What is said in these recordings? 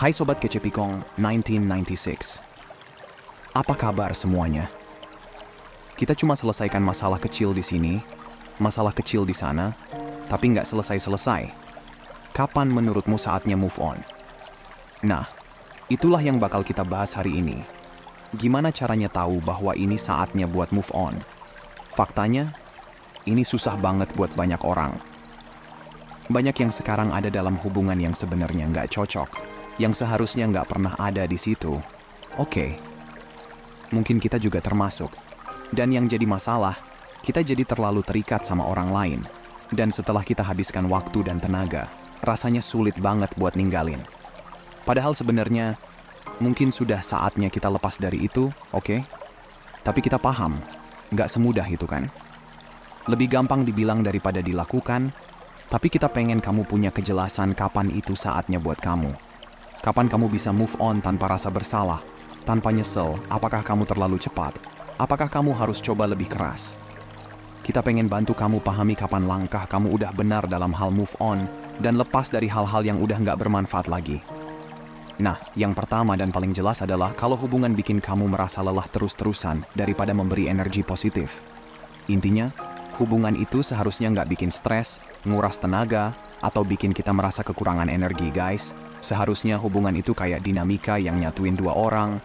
Hai Sobat Kecepikong 1996. Apa kabar semuanya? Kita cuma selesaikan masalah kecil di sini, masalah kecil di sana, tapi nggak selesai-selesai. Kapan menurutmu saatnya move on? Nah, itulah yang bakal kita bahas hari ini. Gimana caranya tahu bahwa ini saatnya buat move on? Faktanya, ini susah banget buat banyak orang. Banyak yang sekarang ada dalam hubungan yang sebenarnya nggak cocok, yang seharusnya nggak pernah ada di situ. Oke, mungkin kita juga termasuk. Dan yang jadi masalah, kita jadi terlalu terikat sama orang lain. Dan setelah kita habiskan waktu dan tenaga, rasanya sulit banget buat ninggalin. Padahal sebenarnya, mungkin sudah saatnya kita lepas dari itu, oke? Tapi kita paham, nggak semudah itu kan? Lebih gampang dibilang daripada dilakukan, tapi kita pengen kamu punya kejelasan kapan itu saatnya buat kamu. Kapan kamu bisa move on tanpa rasa bersalah, tanpa nyesel, apakah kamu terlalu cepat, apakah kamu harus coba lebih keras. Kita pengen bantu kamu pahami kapan langkah kamu udah benar dalam hal move on dan lepas dari hal-hal yang udah nggak bermanfaat lagi. Nah, yang pertama dan paling jelas adalah kalau hubungan bikin kamu merasa lelah terus-terusan daripada memberi energi positif. Intinya, hubungan itu seharusnya nggak bikin stres, nguras tenaga, atau bikin kita merasa kekurangan energi, guys. Seharusnya hubungan itu kayak dinamika yang nyatuin dua orang,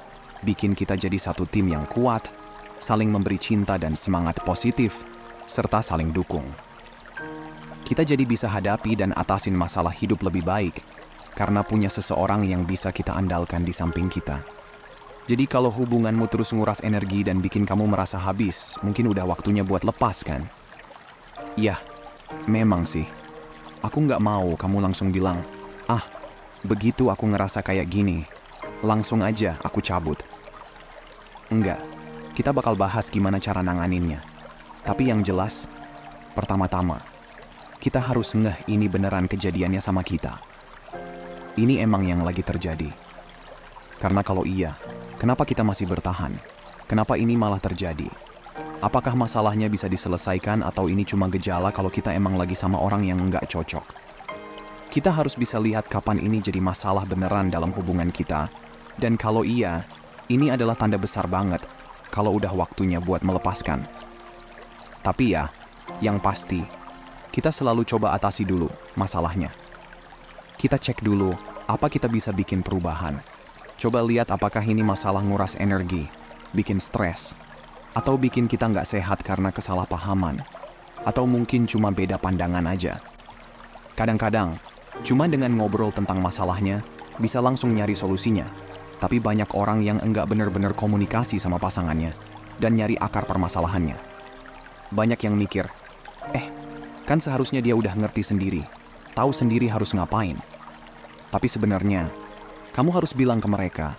bikin kita jadi satu tim yang kuat, saling memberi cinta dan semangat positif, serta saling dukung. Kita jadi bisa hadapi dan atasin masalah hidup lebih baik, karena punya seseorang yang bisa kita andalkan di samping kita. Jadi kalau hubunganmu terus nguras energi dan bikin kamu merasa habis, mungkin udah waktunya buat lepas kan? Iya, memang sih. Aku nggak mau kamu langsung bilang, begitu aku ngerasa kayak gini, langsung aja aku cabut. Enggak, kita bakal bahas gimana cara nanganinnya. Tapi yang jelas, pertama-tama, kita harus ngeh ini beneran kejadiannya sama kita. Ini emang yang lagi terjadi. Karena kalau iya, kenapa kita masih bertahan? Kenapa ini malah terjadi? Apakah masalahnya bisa diselesaikan atau ini cuma gejala kalau kita emang lagi sama orang yang nggak cocok? Kita harus bisa lihat kapan ini jadi masalah beneran dalam hubungan kita. Dan kalau iya, ini adalah tanda besar banget kalau udah waktunya buat melepaskan. Tapi ya, yang pasti, kita selalu coba atasi dulu masalahnya. Kita cek dulu apa kita bisa bikin perubahan. Coba lihat apakah ini masalah nguras energi, bikin stres, atau bikin kita nggak sehat karena kesalahpahaman, atau mungkin cuma beda pandangan aja. Kadang-kadang, cuma dengan ngobrol tentang masalahnya, bisa langsung nyari solusinya. Tapi banyak orang yang enggak benar-benar komunikasi sama pasangannya dan nyari akar permasalahannya. Banyak yang mikir, kan seharusnya dia udah ngerti sendiri, tahu sendiri harus ngapain. Tapi sebenarnya, kamu harus bilang ke mereka.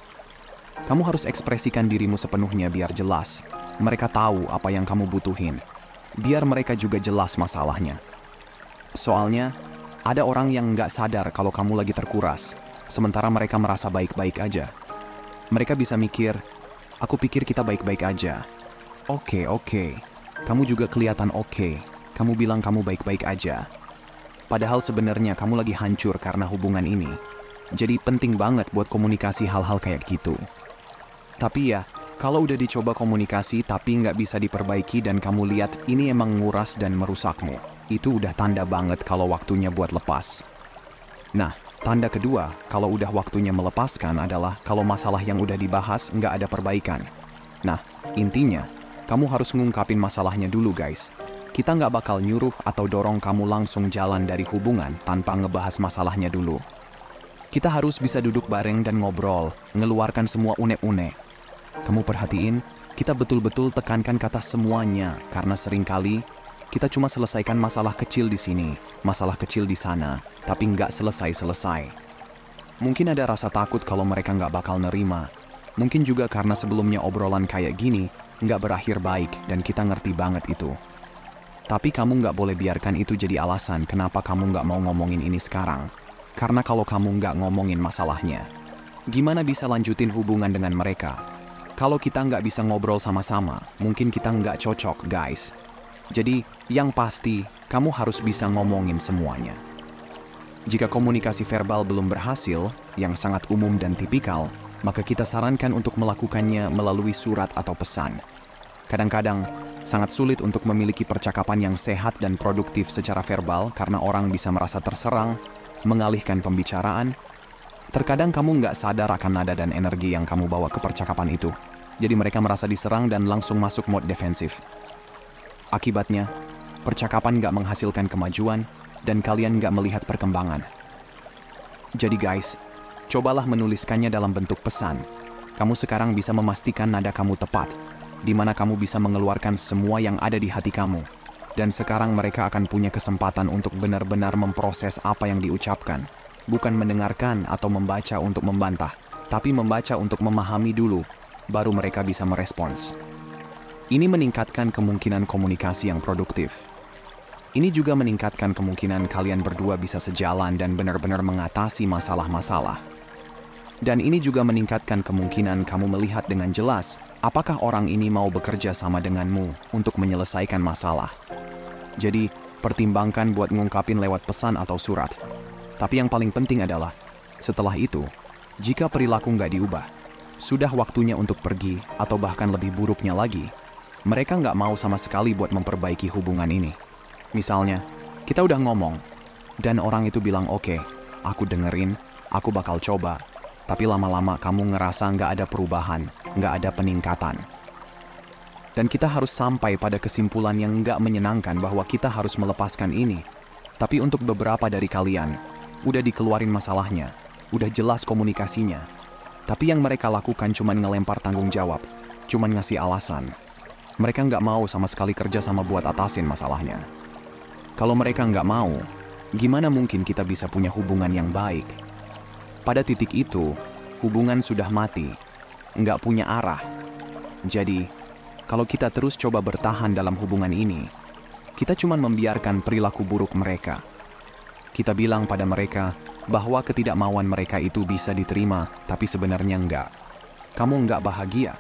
Kamu harus ekspresikan dirimu sepenuhnya biar jelas. Mereka tahu apa yang kamu butuhin. Biar mereka juga jelas masalahnya. Soalnya, ada orang yang nggak sadar kalau kamu lagi terkuras, sementara mereka merasa baik-baik aja. Mereka bisa mikir, aku pikir kita baik-baik aja. Oke, kamu juga kelihatan oke. Kamu bilang kamu baik-baik aja. Padahal sebenarnya kamu lagi hancur karena hubungan ini. Jadi penting banget buat komunikasi hal-hal kayak gitu. Tapi ya, kalau udah dicoba komunikasi tapi nggak bisa diperbaiki dan kamu lihat ini emang nguras dan merusakmu, itu udah tanda banget kalau waktunya buat lepas. Nah, tanda kedua kalau udah waktunya melepaskan adalah kalau masalah yang udah dibahas nggak ada perbaikan. Nah, intinya, kamu harus ngungkapin masalahnya dulu guys. Kita nggak bakal nyuruh atau dorong kamu langsung jalan dari hubungan tanpa ngebahas masalahnya dulu. Kita harus bisa duduk bareng dan ngobrol, ngeluarkan semua unek-unek. Kamu perhatiin, kita betul-betul tekankan kata semuanya karena seringkali kita cuma selesaikan masalah kecil di sini, masalah kecil di sana, tapi nggak selesai-selesai. Mungkin ada rasa takut kalau mereka nggak bakal nerima. Mungkin juga karena sebelumnya obrolan kayak gini nggak berakhir baik dan kita ngerti banget itu. Tapi kamu nggak boleh biarkan itu jadi alasan kenapa kamu nggak mau ngomongin ini sekarang. Karena kalau kamu nggak ngomongin masalahnya, gimana bisa lanjutin hubungan dengan mereka? Kalau kita nggak bisa ngobrol sama-sama, mungkin kita nggak cocok, guys. Jadi, yang pasti, kamu harus bisa ngomongin semuanya. Jika komunikasi verbal belum berhasil, yang sangat umum dan tipikal, maka kita sarankan untuk melakukannya melalui surat atau pesan. Kadang-kadang, sangat sulit untuk memiliki percakapan yang sehat dan produktif secara verbal karena orang bisa merasa terserang, mengalihkan pembicaraan. Terkadang kamu nggak sadar akan nada dan energi yang kamu bawa ke percakapan itu. Jadi mereka merasa diserang dan langsung masuk mode defensif. Akibatnya, percakapan nggak menghasilkan kemajuan dan kalian nggak melihat perkembangan. Jadi guys, cobalah menuliskannya dalam bentuk pesan. Kamu sekarang bisa memastikan nada kamu tepat, di mana kamu bisa mengeluarkan semua yang ada di hati kamu. Dan sekarang mereka akan punya kesempatan untuk benar-benar memproses apa yang diucapkan. Bukan mendengarkan atau membaca untuk membantah, tapi membaca untuk memahami dulu, baru mereka bisa merespons. Ini meningkatkan kemungkinan komunikasi yang produktif. Ini juga meningkatkan kemungkinan kalian berdua bisa sejalan dan benar-benar mengatasi masalah-masalah. Dan ini juga meningkatkan kemungkinan kamu melihat dengan jelas apakah orang ini mau bekerja sama denganmu untuk menyelesaikan masalah. Jadi, pertimbangkan buat ngungkapin lewat pesan atau surat. Tapi yang paling penting adalah, setelah itu, jika perilaku nggak diubah, sudah waktunya untuk pergi atau bahkan lebih buruknya lagi, mereka nggak mau sama sekali buat memperbaiki hubungan ini. Misalnya, kita udah ngomong, dan orang itu bilang oke, aku dengerin, aku bakal coba, tapi lama-lama kamu ngerasa nggak ada perubahan, nggak ada peningkatan. Dan kita harus sampai pada kesimpulan yang nggak menyenangkan bahwa kita harus melepaskan ini. Tapi untuk beberapa dari kalian, udah dikeluarin masalahnya, udah jelas komunikasinya. Tapi yang mereka lakukan cuman ngelempar tanggung jawab, cuman ngasih alasan. Mereka nggak mau sama sekali kerja sama buat atasin masalahnya. Kalau mereka nggak mau, gimana mungkin kita bisa punya hubungan yang baik? Pada titik itu, hubungan sudah mati, nggak punya arah. Jadi, kalau kita terus coba bertahan dalam hubungan ini, kita cuma membiarkan perilaku buruk mereka. Kita bilang pada mereka bahwa ketidakmauan mereka itu bisa diterima, tapi sebenarnya enggak. Kamu enggak bahagia.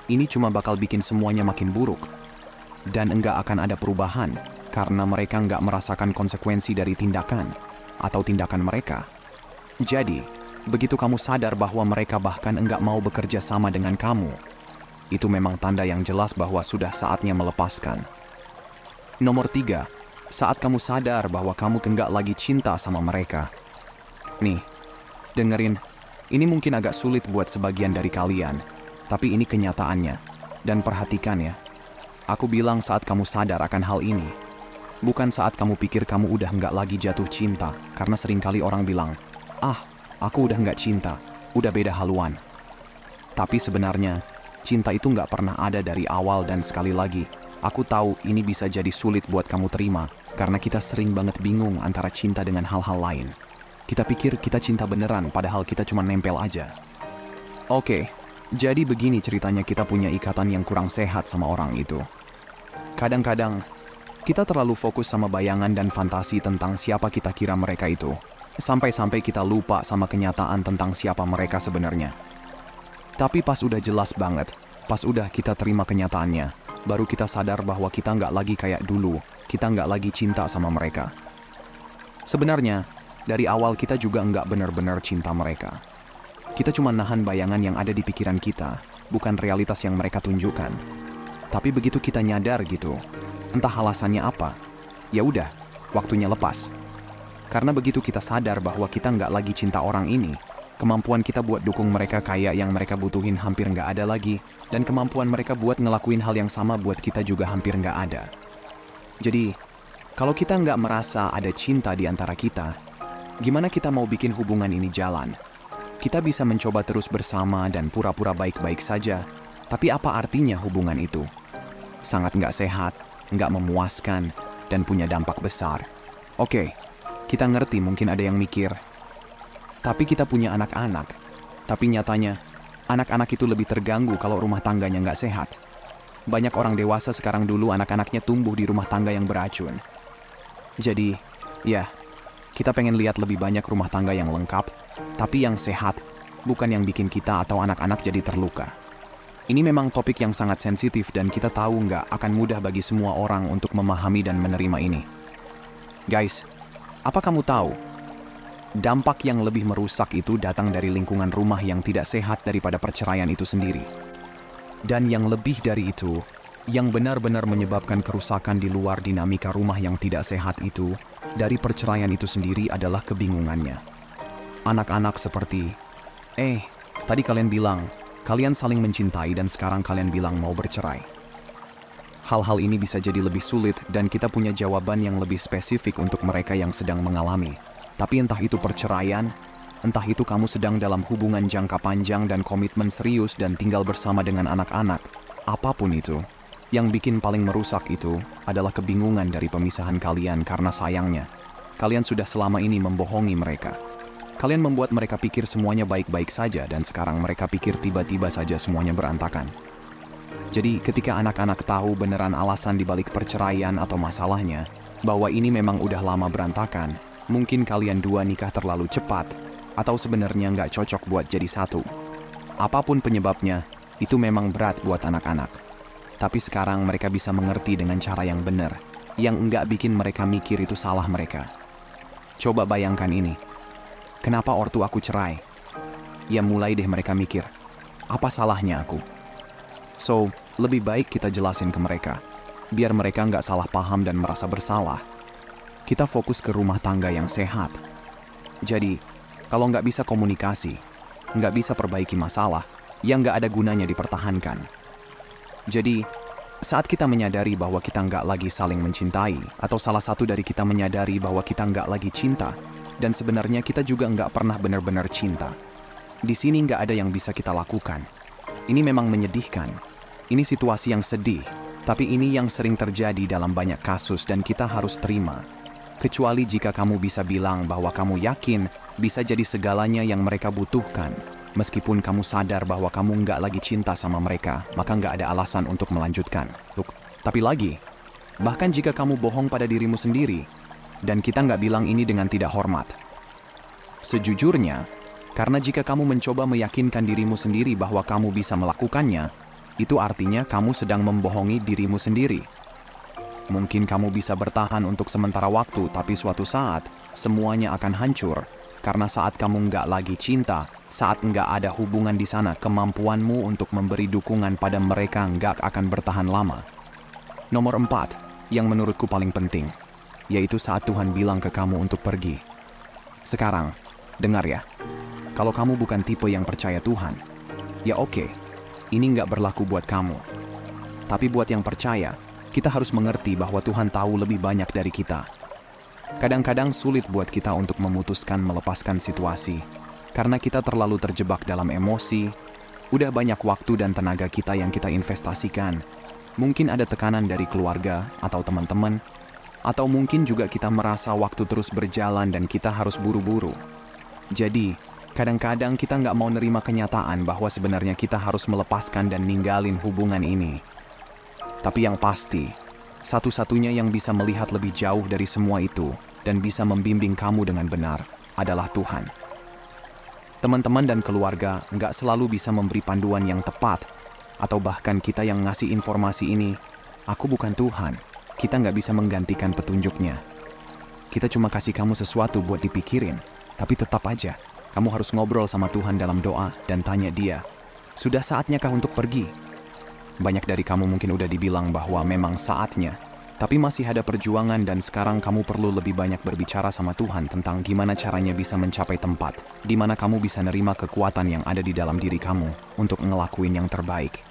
Ini cuma bakal bikin semuanya makin buruk. Dan enggak akan ada perubahan, karena mereka enggak merasakan konsekuensi dari tindakan atau tindakan mereka. Jadi, begitu kamu sadar bahwa mereka bahkan enggak mau bekerja sama dengan kamu, itu memang tanda yang jelas bahwa sudah saatnya melepaskan. Nomor 3, saat kamu sadar bahwa kamu enggak lagi cinta sama mereka. Nih, dengerin, ini mungkin agak sulit buat sebagian dari kalian, tapi ini kenyataannya. Dan perhatikan ya, aku bilang saat kamu sadar akan hal ini, bukan saat kamu pikir kamu udah enggak lagi jatuh cinta, karena seringkali orang bilang, aku udah enggak cinta, udah beda haluan. Tapi sebenarnya, cinta itu enggak pernah ada dari awal dan sekali lagi, aku tahu ini bisa jadi sulit buat kamu terima, karena kita sering banget bingung antara cinta dengan hal-hal lain. Kita pikir kita cinta beneran, padahal kita cuma nempel aja. Oke, jadi begini ceritanya kita punya ikatan yang kurang sehat sama orang itu. Kadang-kadang, kita terlalu fokus sama bayangan dan fantasi tentang siapa kita kira mereka itu. Sampai-sampai kita lupa sama kenyataan tentang siapa mereka sebenarnya. Tapi pas udah jelas banget, pas udah kita terima kenyataannya, baru kita sadar bahwa kita nggak lagi kayak dulu, kita nggak lagi cinta sama mereka. Sebenarnya, dari awal kita juga nggak benar-benar cinta mereka. Kita cuma nahan bayangan yang ada di pikiran kita, bukan realitas yang mereka tunjukkan. Tapi begitu kita nyadar gitu, entah alasannya apa, ya udah, waktunya lepas. Karena begitu kita sadar bahwa kita nggak lagi cinta orang ini, kemampuan kita buat dukung mereka kayak yang mereka butuhin hampir nggak ada lagi, dan kemampuan mereka buat ngelakuin hal yang sama buat kita juga hampir nggak ada. Jadi, kalau kita nggak merasa ada cinta di antara kita, gimana kita mau bikin hubungan ini jalan? Kita bisa mencoba terus bersama dan pura-pura baik-baik saja, tapi apa artinya hubungan itu? Sangat nggak sehat, nggak memuaskan, dan punya dampak besar. Oke, kita ngerti mungkin ada yang mikir, tapi kita punya anak-anak. Tapi nyatanya, anak-anak itu lebih terganggu kalau rumah tangganya nggak sehat. Banyak orang dewasa sekarang dulu anak-anaknya tumbuh di rumah tangga yang beracun. Jadi, ya, kita pengen lihat lebih banyak rumah tangga yang lengkap, tapi yang sehat, bukan yang bikin kita atau anak-anak jadi terluka. Ini memang topik yang sangat sensitif dan kita tahu nggak akan mudah bagi semua orang untuk memahami dan menerima ini. Guys, apa kamu tahu? Dampak yang lebih merusak itu datang dari lingkungan rumah yang tidak sehat daripada perceraian itu sendiri. Dan yang lebih dari itu, yang benar-benar menyebabkan kerusakan di luar dinamika rumah yang tidak sehat itu, dari perceraian itu sendiri adalah kebingungannya. Anak-anak seperti, tadi kalian bilang, kalian saling mencintai dan sekarang kalian bilang mau bercerai. Hal-hal ini bisa jadi lebih sulit dan kita punya jawaban yang lebih spesifik untuk mereka yang sedang mengalami. Tapi entah itu perceraian, entah itu kamu sedang dalam hubungan jangka panjang dan komitmen serius dan tinggal bersama dengan anak-anak, apapun itu, yang bikin paling merusak itu adalah kebingungan dari pemisahan kalian karena sayangnya, kalian sudah selama ini membohongi mereka. Kalian membuat mereka pikir semuanya baik-baik saja dan sekarang mereka pikir tiba-tiba saja semuanya berantakan. Jadi ketika anak-anak tahu beneran alasan dibalik perceraian atau masalahnya, bahwa ini memang udah lama berantakan, mungkin kalian dua nikah terlalu cepat, atau sebenarnya nggak cocok buat jadi satu. Apapun penyebabnya, itu memang berat buat anak-anak. Tapi sekarang mereka bisa mengerti dengan cara yang benar, yang nggak bikin mereka mikir itu salah mereka. Coba bayangkan ini. Kenapa ortu aku cerai? Ya mulai deh mereka mikir, apa salahnya aku? So, lebih baik kita jelasin ke mereka, biar mereka nggak salah paham dan merasa bersalah. Kita fokus ke rumah tangga yang sehat. Jadi, kalau nggak bisa komunikasi, nggak bisa perbaiki masalah, yang nggak ada gunanya dipertahankan. Jadi, saat kita menyadari bahwa kita nggak lagi saling mencintai, atau salah satu dari kita menyadari bahwa kita nggak lagi cinta, dan sebenarnya kita juga nggak pernah benar-benar cinta, di sini nggak ada yang bisa kita lakukan. Ini memang menyedihkan. Ini situasi yang sedih, tapi ini yang sering terjadi dalam banyak kasus dan kita harus terima. Kecuali jika kamu bisa bilang bahwa kamu yakin bisa jadi segalanya yang mereka butuhkan. Meskipun kamu sadar bahwa kamu nggak lagi cinta sama mereka, maka nggak ada alasan untuk melanjutkan. Tapi lagi, bahkan jika kamu bohong pada dirimu sendiri, dan kita nggak bilang ini dengan tidak hormat. Sejujurnya, karena jika kamu mencoba meyakinkan dirimu sendiri bahwa kamu bisa melakukannya, itu artinya kamu sedang membohongi dirimu sendiri. Mungkin kamu bisa bertahan untuk sementara waktu, tapi suatu saat, semuanya akan hancur. Karena saat kamu nggak lagi cinta, saat nggak ada hubungan di sana, kemampuanmu untuk memberi dukungan pada mereka nggak akan bertahan lama. Nomor 4, yang menurutku paling penting, yaitu saat Tuhan bilang ke kamu untuk pergi. Sekarang, dengar ya, kalau kamu bukan tipe yang percaya Tuhan, ya oke, ini nggak berlaku buat kamu. Tapi buat yang percaya, kita harus mengerti bahwa Tuhan tahu lebih banyak dari kita. Kadang-kadang sulit buat kita untuk memutuskan melepaskan situasi, karena kita terlalu terjebak dalam emosi, udah banyak waktu dan tenaga kita yang kita investasikan. Mungkin ada tekanan dari keluarga atau teman-teman, atau mungkin juga kita merasa waktu terus berjalan dan kita harus buru-buru. Jadi, kadang-kadang kita nggak mau nerima kenyataan bahwa sebenarnya kita harus melepaskan dan ninggalin hubungan ini. Tapi yang pasti, satu-satunya yang bisa melihat lebih jauh dari semua itu dan bisa membimbing kamu dengan benar adalah Tuhan. Teman-teman dan keluarga nggak selalu bisa memberi panduan yang tepat, atau bahkan kita yang ngasih informasi ini, aku bukan Tuhan, kita nggak bisa menggantikan petunjuknya. Kita cuma kasih kamu sesuatu buat dipikirin, tapi tetap aja, kamu harus ngobrol sama Tuhan dalam doa dan tanya Dia, sudah saatnya kah untuk pergi? Banyak dari kamu mungkin udah dibilang bahwa memang saatnya, tapi masih ada perjuangan dan sekarang kamu perlu lebih banyak berbicara sama Tuhan tentang gimana caranya bisa mencapai tempat, di mana kamu bisa nerima kekuatan yang ada di dalam diri kamu untuk ngelakuin yang terbaik.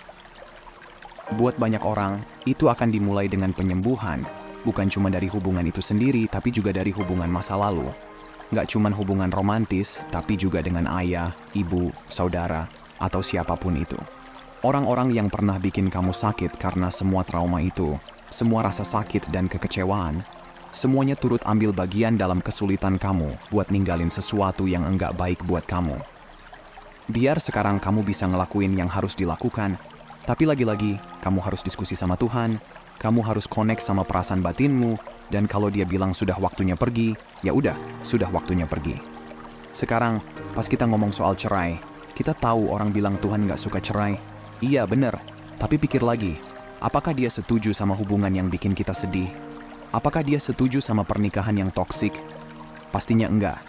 Buat banyak orang, itu akan dimulai dengan penyembuhan, bukan cuma dari hubungan itu sendiri, tapi juga dari hubungan masa lalu. Nggak cuma hubungan romantis, tapi juga dengan ayah, ibu, saudara, atau siapapun itu. Orang-orang yang pernah bikin kamu sakit karena semua trauma itu, semua rasa sakit dan kekecewaan, semuanya turut ambil bagian dalam kesulitan kamu buat ninggalin sesuatu yang enggak baik buat kamu. Biar sekarang kamu bisa ngelakuin yang harus dilakukan, tapi lagi-lagi, kamu harus diskusi sama Tuhan, kamu harus connect sama perasaan batinmu, dan kalau Dia bilang sudah waktunya pergi, ya udah, sudah waktunya pergi. Sekarang, pas kita ngomong soal cerai, kita tahu orang bilang Tuhan nggak suka cerai. Iya bener, tapi pikir lagi, apakah Dia setuju sama hubungan yang bikin kita sedih? Apakah Dia setuju sama pernikahan yang toksik? Pastinya enggak.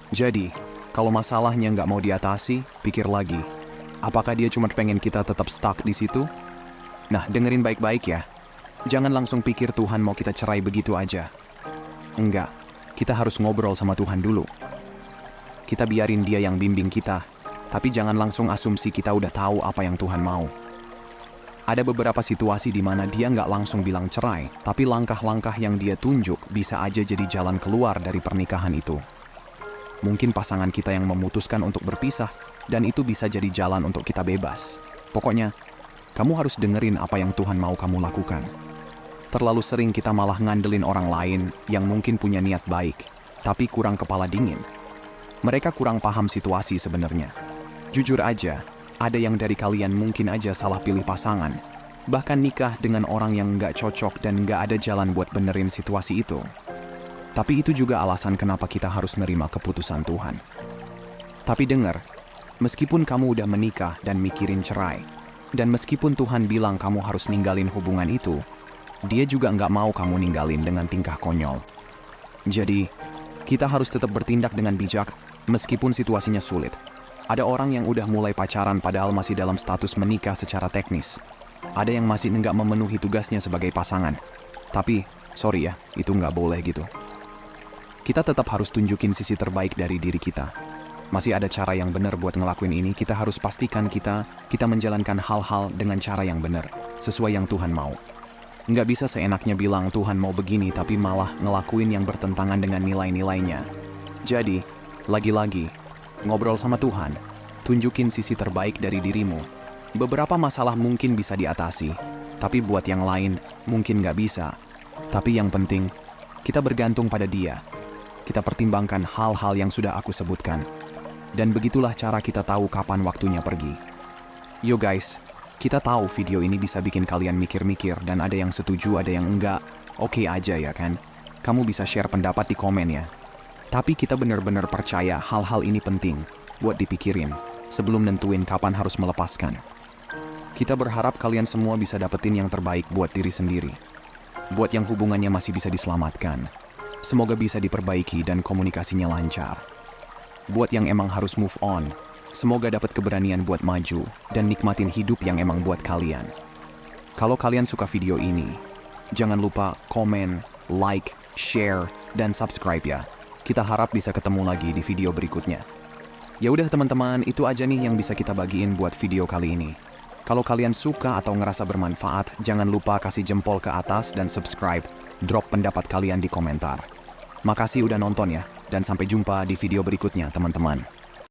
Jadi, kalau masalahnya nggak mau diatasi, pikir lagi. Apakah dia cuma pengen kita tetap stuck di situ? Nah, dengerin baik-baik ya. Jangan langsung pikir Tuhan mau kita cerai begitu aja. Enggak, kita harus ngobrol sama Tuhan dulu. Kita biarin dia yang bimbing kita, tapi jangan langsung asumsi kita udah tahu apa yang Tuhan mau. Ada beberapa situasi di mana dia nggak langsung bilang cerai, tapi langkah-langkah yang dia tunjuk bisa aja jadi jalan keluar dari pernikahan itu. Mungkin pasangan kita yang memutuskan untuk berpisah, dan itu bisa jadi jalan untuk kita bebas. Pokoknya, kamu harus dengerin apa yang Tuhan mau kamu lakukan. Terlalu sering kita malah ngandelin orang lain yang mungkin punya niat baik, tapi kurang kepala dingin. Mereka kurang paham situasi sebenarnya. Jujur aja, ada yang dari kalian mungkin aja salah pilih pasangan, bahkan nikah dengan orang yang nggak cocok dan nggak ada jalan buat benerin situasi itu. Tapi itu juga alasan kenapa kita harus nerima keputusan Tuhan. Tapi dengar, meskipun kamu udah menikah dan mikirin cerai, dan meskipun Tuhan bilang kamu harus ninggalin hubungan itu, Dia juga nggak mau kamu ninggalin dengan tingkah konyol. Jadi, kita harus tetap bertindak dengan bijak meskipun situasinya sulit. Ada orang yang udah mulai pacaran padahal masih dalam status menikah secara teknis. Ada yang masih nggak memenuhi tugasnya sebagai pasangan. Tapi, sorry ya, itu nggak boleh gitu. Kita tetap harus tunjukin sisi terbaik dari diri kita. Masih ada cara yang benar buat ngelakuin ini, kita harus pastikan kita menjalankan hal-hal dengan cara yang benar, sesuai yang Tuhan mau. Nggak bisa seenaknya bilang Tuhan mau begini tapi malah ngelakuin yang bertentangan dengan nilai-nilainya. Jadi, lagi-lagi, ngobrol sama Tuhan, tunjukin sisi terbaik dari dirimu. Beberapa masalah mungkin bisa diatasi, tapi buat yang lain mungkin nggak bisa. Tapi yang penting, kita bergantung pada Dia. Kita pertimbangkan hal-hal yang sudah aku sebutkan. Dan begitulah cara kita tahu kapan waktunya pergi. Yo guys, kita tahu video ini bisa bikin kalian mikir-mikir dan ada yang setuju, ada yang enggak. Oke aja ya kan? Kamu bisa share pendapat di komen ya. Tapi kita benar-benar percaya hal-hal ini penting buat dipikirin sebelum nentuin kapan harus melepaskan. Kita berharap kalian semua bisa dapetin yang terbaik buat diri sendiri. Buat yang hubungannya masih bisa diselamatkan, semoga bisa diperbaiki dan komunikasinya lancar. Buat yang emang harus move on, semoga dapat keberanian buat maju dan nikmatin hidup yang emang buat kalian. Kalau kalian suka video ini, jangan lupa komen, like, share, dan subscribe ya. Kita harap bisa ketemu lagi di video berikutnya. Ya udah teman-teman, itu aja nih yang bisa kita bagiin buat video kali ini. Kalau kalian suka atau ngerasa bermanfaat, jangan lupa kasih jempol ke atas dan subscribe. Drop pendapat kalian di komentar. Makasih udah nonton ya, dan sampai jumpa di video berikutnya teman-teman.